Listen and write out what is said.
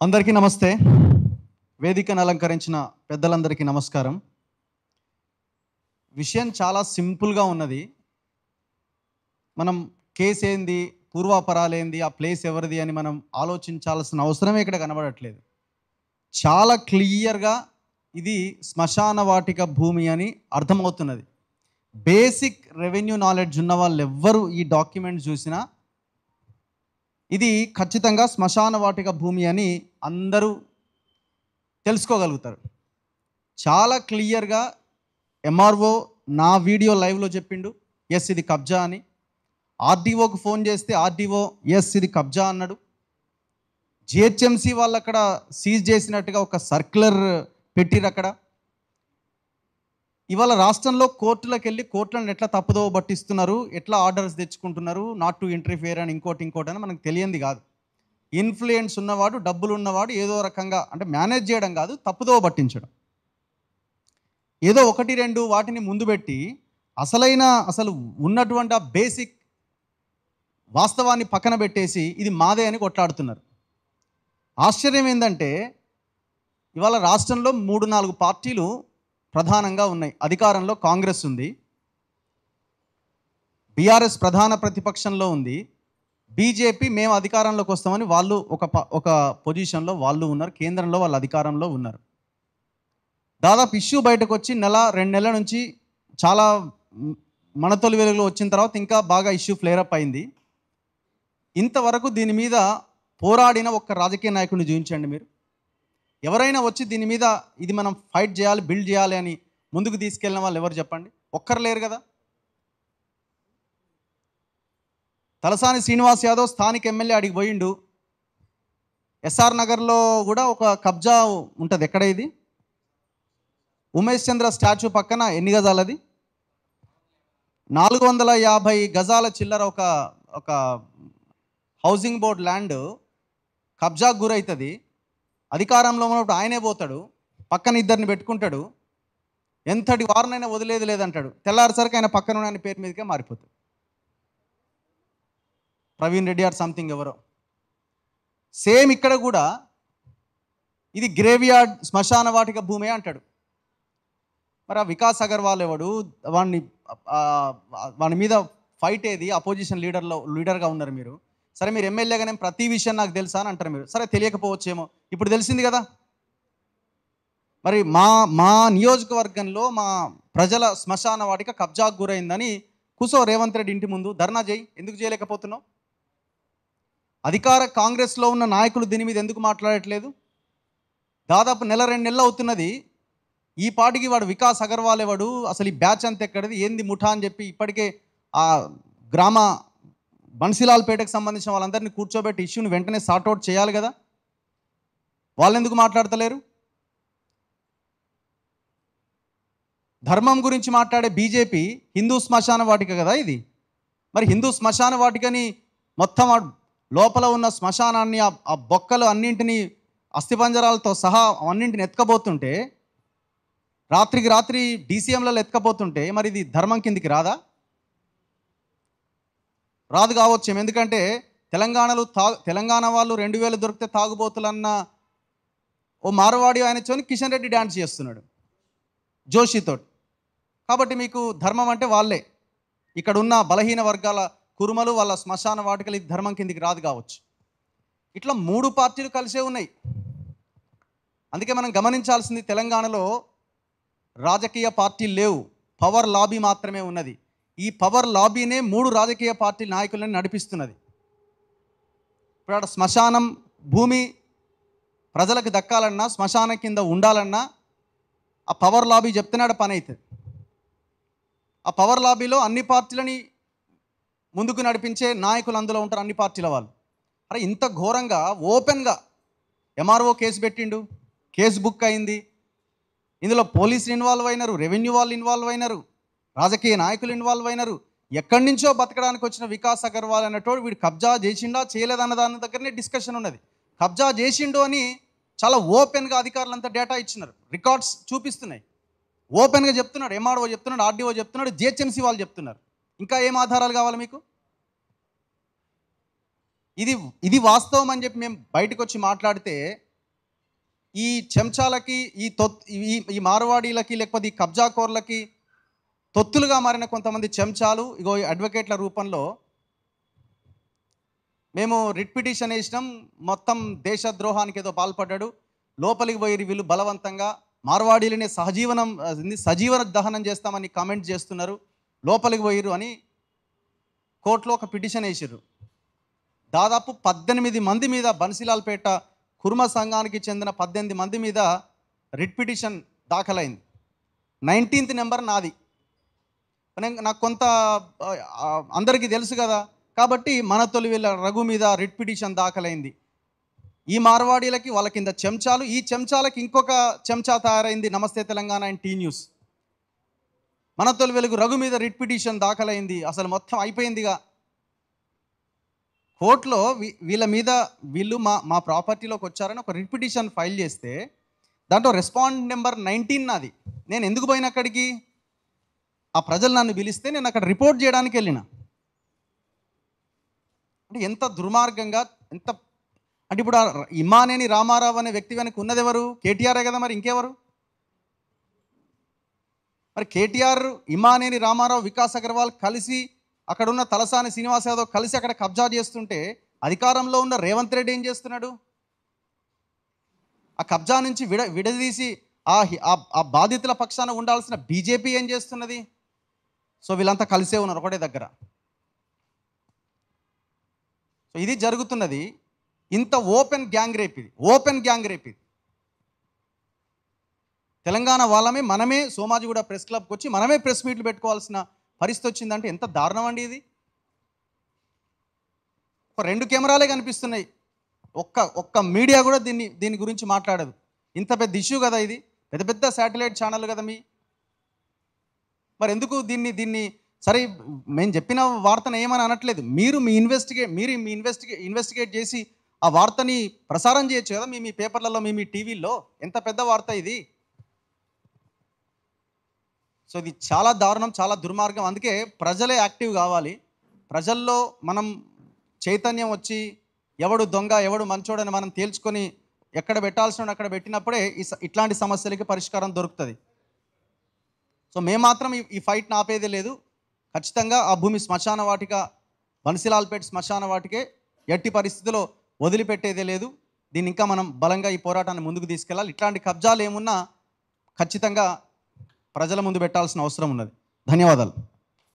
అందరికీ నమస్తే. వేదికను అలంకరించిన పెద్దలందరికీ నమస్కారం. విషయం చాలా సింపుల్గా ఉన్నది. మనం కేసు ఏంది, పూర్వాపరాలేంది, ఆ ప్లేస్ ఎవరిది అని మనం ఆలోచించాల్సిన అవసరమే ఇక్కడ కనబడట్లేదు. చాలా క్లియర్గా ఇది శ్మశాన వాటిక భూమి అని అర్థమవుతున్నది. బేసిక్ రెవెన్యూ నాలెడ్జ్ ఉన్న వాళ్ళు ఎవ్వరు ఈ డాక్యుమెంట్ చూసినా ఇది ఖచ్చితంగా శ్మశాన వాటిక భూమి అని అందరూ తెలుసుకోగలుగుతారు. చాలా క్లియర్గా ఎంఆర్ఓ నా వీడియో లైవ్లో చెప్పిండు, ఎస్ ఇది కబ్జా అని. ఆర్డీఓకి ఫోన్ చేస్తే ఆర్డీఓ ఎస్ ఇది కబ్జా అన్నాడు. జిహెచ్ఎంసీ వాళ్ళు అక్కడ సీజ్ చేసినట్టుగా ఒక సర్క్యులర్ పెట్టిరు అక్కడ. ఇవాళ రాష్ట్రంలో కోర్టులకు వెళ్ళి కోర్టులను ఎట్లా తప్పుదోవ పట్టిస్తున్నారు, ఎట్లా ఆర్డర్స్ తెచ్చుకుంటున్నారు, నాట్ టు ఇంటర్ఫియర్ అని ఇంకోటి అని మనకు తెలియంది కాదు. ఇన్ఫ్లుయెన్స్ ఉన్నవాడు, డబ్బులు ఉన్నవాడు ఏదో రకంగా అంటే మేనేజ్ చేయడం కాదు, తప్పుదోవ పట్టించడం. ఏదో ఒకటి రెండు వాటిని ముందు పెట్టి అసలు ఉన్నటువంటి ఆ బేసిక్ వాస్తవాన్ని పక్కన పెట్టేసి ఇది మాదే అని కొట్లాడుతున్నారు. ఆశ్చర్యం ఏంటంటే ఇవాళ రాష్ట్రంలో 3-4 పార్టీలు ప్రధానంగా ఉన్నాయి. అధికారంలో కాంగ్రెస్ ఉంది, బీఆర్ఎస్ ప్రధాన ప్రతిపక్షంలో ఉంది, బీజేపీ మేము అధికారంలోకి వస్తామని వాళ్ళు ఒక పొజిషన్లో వాళ్ళు ఉన్నారు, కేంద్రంలో వాళ్ళు అధికారంలో ఉన్నారు. దాదాపు ఇష్యూ బయటకు వచ్చి 1-2 నెలల నుంచి చాలా మనతొలి వెలుగులో వచ్చిన తర్వాత ఇంకా బాగా ఇష్యూ ఫ్లేరప్ అయింది. ఇంతవరకు దీని మీద పోరాడిన ఒక్క రాజకీయ నాయకుడిని చూపించండి మీరు. ఎవరైనా వచ్చి దీని మీద ఇది మనం ఫైట్ చేయాలి, బిల్డ్ చేయాలి అని ముందుకు తీసుకెళ్ళిన వాళ్ళు ఎవరు చెప్పండి? ఒక్కరు లేరు కదా. తలసాని శ్రీనివాస్ యాదవ్ స్థానిక ఎమ్మెల్యే అడిగి పోయిండు. ఎస్ఆర్ నగర్లో కూడా ఒక కబ్జా ఉంటుంది. ఎక్కడ ఇది? ఉమేష్ చంద్ర స్టాచ్యూ పక్కన ఎన్ని గజాలది? 450 గజాల చిల్లర ఒక హౌసింగ్ బోర్డ్ ల్యాండ్ కబ్జాకు గురవుతుంది. అధికారంలో ఉన్నప్పుడు ఆయనే పోతాడు, పక్కన ఇద్దరిని పెట్టుకుంటాడు, ఎంతటి వారినైనా వదిలేదు లేదంటాడు. తెల్లారిసరికి ఆయన పక్కన ఆయన పేరు మీదకే మారిపోతాడు. ప్రవీణ్ రెడ్డి ఆర్ సంథింగ్ ఎవరో. సేమ్ ఇక్కడ కూడా ఇది గ్రేవ్యార్డ్ శ్మశాన వాటిక భూమి అంటాడు. మరి ఆ వికాస్ అగర్వాల్ ఎవడు? వాని మీద ఫైట్ ఏది? అపోజిషన్ లీడర్గా ఉన్నారు మీరు. సరే మీరు ఎమ్మెల్యేగానే ప్రతి విషయం నాకు తెలుసా అని అంటారు మీరు. సరే తెలియకపోవచ్చేమో, ఇప్పుడు తెలిసింది కదా. మరి మా నియోజకవర్గంలో మా ప్రజల శ్మశాన వాటిక కబ్జాకు గురైందని కూసో రేవంత్ రెడ్డి ఇంటి ముందు ధర్నా చేయి. ఎందుకు చేయలేకపోతున్నావు? అధికార కాంగ్రెస్లో ఉన్న నాయకులు దీని మీద ఎందుకు మాట్లాడట్లేదు? దాదాపు 1-2 నెలలు అవుతున్నది. ఈ పాటికి వాడు వికాస్ అగర్వాల్ ఎవడు, అసలు ఈ బ్యాచ్ అంతా ఎక్కడిది, ఏంది ముఠా అని చెప్పి ఇప్పటికే ఆ గ్రామ బన్సీలాల్పేటకు సంబంధించిన వాళ్ళందరినీ కూర్చోబెట్టి ఇష్యూని వెంటనే సార్ట్అవుట్ చేయాలి కదా. వాళ్ళు ఎందుకు మాట్లాడతలేరు? ధర్మం గురించి మాట్లాడే బీజేపీ హిందూ శ్మశాన వాటిక కదా ఇది. మరి హిందూ శ్మశాన వాటికని మొత్తం లోపల ఉన్న శ్మశానాన్ని ఆ బొక్కలు అన్నింటినీ అస్థిపంజరాలతో సహా అన్నింటిని ఎత్తుకపోతుంటే, రాత్రికి రాత్రి డీసీఎంలలో ఎత్తుకపోతుంటే మరి ఇది ధర్మం కిందికి రాదా? రాదు కావచ్చు. ఎందుకంటే తెలంగాణ వాళ్ళు 2000 దొరికితే తాగుబోతులన్న ఓ మారవాడి ఆయన చోని కిషన్ రెడ్డి డ్యాన్స్ చేస్తున్నాడు జోషితో. కాబట్టి మీకు ధర్మం అంటే వాళ్ళే. ఇక్కడ ఉన్న బలహీన వర్గాల కురుమలు వాళ్ళ శ్మశాన వాటికలు ఇది ధర్మం కిందికి రాదు కావచ్చు. ఇట్లా 3 పార్టీలు కలిసే ఉన్నాయి. అందుకే మనం గమనించాల్సింది, తెలంగాణలో రాజకీయ పార్టీలు లేవు, పవర్ లాబీ మాత్రమే ఉన్నది. ఈ పవర్ లాబీనే 3 రాజకీయ పార్టీ నాయకులను నడిపిస్తున్నది. ఇప్పుడు అక్కడ శ్మశానం భూమి ప్రజలకు దక్కాలన్నా, శ్మశానం కింద ఉండాలన్నా ఆ పవర్ లాబీ చెప్తున్నాడు పని అవుతుంది. ఆ పవర్ లాబీలో అన్ని పార్టీలని ముందుకు నడిపించే నాయకులు అందులో ఉంటారు, అన్ని పార్టీల వాళ్ళు. అరే ఇంత ఘోరంగా ఓపెన్గా ఎంఆర్ఓ కేసు పెట్టిండు, కేసు బుక్ అయింది. ఇందులో పోలీసులు ఇన్వాల్వ్ అయినారు, రెవెన్యూ వాళ్ళు ఇన్వాల్వ్ అయినారు, రాజకీయ నాయకులు ఇన్వాల్వ్ అయినారు. ఎక్కడి నుంచో బతకడానికి వచ్చిన వికాస్ అగర్వాల్ అన్నట్టు వీడు కబ్జా చేసిండా చేయలేదన్న దాని దగ్గరనే డిస్కషన్ ఉన్నది. కబ్జా చేసిండు అని చాలా ఓపెన్గా అధికారులంతా డేటా ఇచ్చినారు, రికార్డ్స్ చూపిస్తున్నాయి. ఓపెన్గా చెప్తున్నాడు, ఎంఆర్ఓ చెప్తున్నాడు, ఆర్డీఓ చెప్తున్నాడు, జిహెచ్ఎంసీ వాళ్ళు చెప్తున్నారు. ఇంకా ఏం ఆధారాలు కావాలి మీకు? ఇది వాస్తవం అని చెప్పి మేము బయటకు వచ్చి మాట్లాడితే ఈ చెంచాలకి ఈ మార్వాడీలకి లేకపోతే ఈ కబ్జాకోర్లకి తొత్తులుగా మారిన కొంతమంది చెంచాలు ఇగో ఈ అడ్వకేట్ల రూపంలో మేము రిట్ పిటిషన్ వేసినాం, మొత్తం దేశద్రోహానికి ఏదో పాల్పడ్డాడు, లోపలికి పోయి వీళ్ళు బలవంతంగా మార్వాడీలనే సజీవన దహనం చేస్తామని కామెంట్ చేస్తున్నారు, లోపలికి పోయిరు అని కోర్టులో ఒక పిటిషన్ వేసారు. దాదాపు 18 మంది మీద, బన్సీలాల్పేట కుర్మ సంఘానికి చెందిన 18 మంది మీద రిట్ పిటిషన్ దాఖలైంది. 19th నెంబర్ నాది. నాకు కొంత అందరికీ తెలుసు కదా, కాబట్టి మన తొలివేల రఘు మీద రిట్ పిటిషన్ దాఖలైంది. ఈ మార్వాడీలకి వాళ్ళ కింద చెంచాలు, ఈ చెంచాలకి ఇంకొక చెంచా తయారైంది నమస్తే తెలంగాణ అండ్ టీ న్యూస్. మన తొలివేలుగు రఘు మీద రిట్ పిటిషన్ దాఖలైంది. అసలు మొత్తం అయిపోయిందిగా. కోర్టులో వీళ్ళు మా ప్రాపర్టీలోకి వచ్చారని ఒక రిట్ పిటిషన్ ఫైల్ చేస్తే దాంట్లో రెస్పాండ్ నెంబర్ 19 నాది. నేను ఎందుకు పోయిన అక్కడికి? ఆ ప్రజలు నన్ను పిలిస్తే నేను అక్కడ రిపోర్ట్ చేయడానికి వెళ్ళిన. అంటే ఎంత దుర్మార్గంగా, ఎంత అంటే ఇప్పుడు ఇమ్మానేని రామారావు అనే వ్యక్తి వెనక ఉన్నది ఎవరు? కేటీఆరే కదా, మరి ఇంకెవరు? మరి కేటీఆర్, ఇమ్మానేని రామారావు, వికాస్ అగర్వాల్ కలిసి అక్కడ ఉన్న తలసాని శ్రీనివాస్ యాదవ్ కలిసి అక్కడ కబ్జా చేస్తుంటే అధికారంలో ఉన్న రేవంత్ రెడ్డి ఏం చేస్తున్నాడు? ఆ కబ్జా నుంచి విడదీసి ఆ బాధితుల పక్షాన ఉండాల్సిన బీజేపీ ఏం చేస్తున్నది? సో వీళ్ళంతా కలిసే ఉన్నారు ఒకటే దగ్గర. సో ఇది జరుగుతున్నది. ఇంత ఓపెన్ గ్యాంగ్ రేప్ ఇది. తెలంగాణ వాళ్ళమే, మనమే సోమాజిగూడ ప్రెస్ క్లబ్కి వచ్చి మనమే ప్రెస్ మీట్లు పెట్టుకోవాల్సిన పరిస్థితి వచ్చిందంటే ఎంత దారుణం అండి ఇది. ఒక 2 కెమెరాలే కనిపిస్తున్నాయి, ఒక్క మీడియా కూడా దీని గురించి మాట్లాడదు. ఇంత పెద్ద ఇష్యూ కదా ఇది, పెద్ద శాటిలైట్ ఛానల్ కదా మరి ఎందుకు దీన్ని సరే మేము చెప్పిన వార్తను ఏమని అనట్లేదు, మీరు మీ ఇన్వెస్టిగేట్ చేసి ఆ వార్తని ప్రసారం చేయొచ్చు కదా మీ పేపర్లలో, మీ టీవీల్లో. ఎంత పెద్ద వార్త ఇది. సో ఇది చాలా దారుణం, చాలా దుర్మార్గం. అందుకే ప్రజలే యాక్టివ్ కావాలి. ప్రజల్లో మనం చైతన్యం వచ్చి ఎవడు దొంగ ఎవడు మంచోడని మనం తేల్చుకొని ఎక్కడ పెట్టాల్సిన అక్కడ పెట్టినప్పుడే ఇట్లాంటి సమస్యలకి పరిష్కారం దొరుకుతుంది. సో మేము మాత్రం ఈ ఫైట్ని ఆపేదే లేదు. ఖచ్చితంగా ఆ భూమి శ్మశాన వాటిక, బన్సీలాల్పేట శ్మశాన వాటికే, ఎట్టి పరిస్థితిలో వదిలిపెట్టేదే లేదు. దీన్ని ఇంకా మనం బలంగా ఈ పోరాటాన్ని ముందుకు తీసుకెళ్ళాలి. ఇట్లాంటి కబ్జాలు ఏమున్నా ఖచ్చితంగా ప్రజల ముందు పెట్టాల్సిన అవసరం ఉన్నది. ధన్యవాదాలు.